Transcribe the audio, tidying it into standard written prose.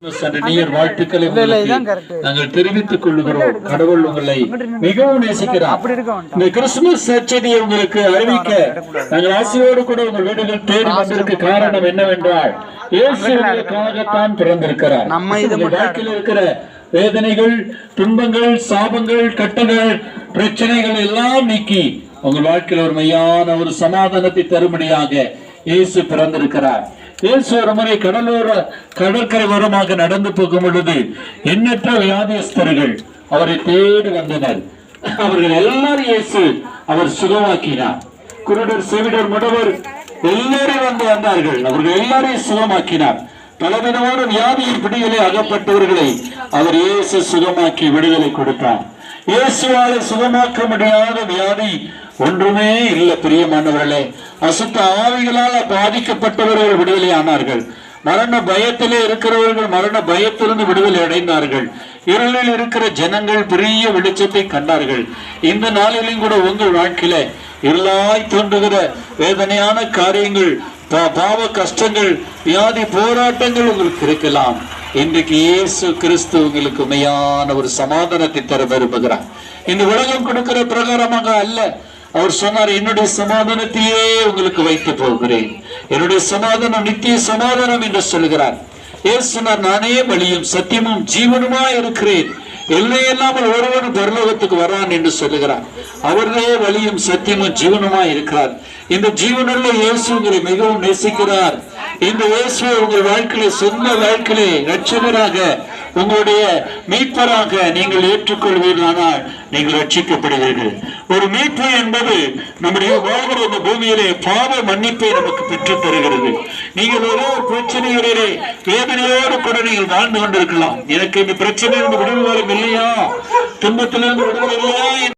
வாழ்த்துக்களை நாங்கள் தெரிவித்துக் கொள்கிறோம். கடவுள் உங்களை மிகவும் நேசிக்கிறார். இந்த கிறிஸ்துமஸ் நற்செய்தியை உங்களுக்கு அறிவிக்க நாங்கள் ஆசையோடு கூட உங்கள் வீடுகள் தேடி வந்திருக்க காரணம் என்னவென்றால் இயேசுவுக்காகத்தான் பிறந்திருக்கிறார். வாழ்க்கையில் இருக்கிற வேதனைகள், துன்பங்கள், சாபங்கள், கட்டுகள், பிரச்சனைகள் எல்லாம் நீக்கி உங்கள் வாழ்க்கையில் ஒரு மையான ஒரு சமாதானத்தை தரும்படியாக இயேசு பிறந்திருக்கிறார். இயேசு ஒரு முறை கடற்கரை ஓரமாக நடந்து போகும் பொழுது எண்ணற்ற வியாதியஸ்தர்கள் அவரை தேடி வந்தனர். அவர்கள் எல்லாரும் இயேசு அவர் சுகமாக்கினார். குருடர், செவிடர், முடவர் எல்லாரும் வந்தார்கள். அவர்கள் எல்லாரையும் சுகமாக்கினார். பலவிதமான வியாதியின் பிடிகளை அகப்பட்டவர்களை அவர் இயேசு சுகமாக்கி விடுதலை கொடுத்தார். இயேசுவாலை சுகமாக்க முடியாத வியாதி ஒன்றுமே இல்லை. பிரியமானவர்களே, அசுத்த ஆவிகளால் பாதிக்கப்பட்டவர்கள் விடுதலை ஆனார்கள். மரண பயத்திலே இருக்கிறவர்கள் மரண பயத்திலிருந்து விடுதலை அடைந்தார்கள். இருளில் இருக்கிற ஜனங்கள் பெரிய வெளிச்சத்தை கண்டார்கள். இந்த நாளிலும் கூட உங்கள் வாழ்க்கையில இருளாய் தோன்றுகிற வேதனையான காரியங்கள், பாவ கஷ்டங்கள், வியாதி போராட்டங்கள் உங்களுக்கு இருக்கலாம். இன்றைக்கு இயேசு கிறிஸ்து உங்களுக்கு உண்மையான ஒரு சமாதானத்தை தர விரும்புகிறார். இந்த உலகம் கொடுக்கிற பிரகாரமாக அல்ல. அவர் சொன்னார், என்னுடைய சமாதானத்தையே உங்களுக்கு வைத்து போகிறேன், என்னுடைய சமாதானம் நித்திய சமாதானம் என்று சொல்கிறார். இயேசு சொன்னார், நானே வழியும் சத்தியமும் ஜீவனுமா இருக்கிறேன், எல்லையில்லாமல் ஒருவன் பரலோகத்துக்கு வரான் என்று சொல்லுகிறார். அவர்களே வழியும் சத்தியமும் ஜீவனுமா இருக்கிறார். இந்த ஜீவனுள்ள இயேசு உங்களை மிகவும் நேசிக்கிறார். இந்த இயேசு உங்கள் வாழ்க்கையில சொந்த வாழ்க்கையிலே ரட்சகராக, உங்களுடைய மீட்பராக நீங்கள் ஏற்றுக்கொள்வீர்களானால் நீங்கள் ரட்சிக்கப்படுவீர்கள். ஒரு மீட்பு என்பது நம்முடைய வாழ்கிற இந்த பூமியிலே பாவ மன்னிப்பை நமக்கு பெற்றுத் தருகிறது. நீங்கள் ஒரே பிரச்சனைகளிலே வேதனையோடு கூட நீங்கள் வாழ்ந்து கொண்டிருக்கலாம். எனக்கு இந்த பிரச்சனை விடுதலை இல்லையா, துன்பத்திலிருந்து விடுதலை இல்லையா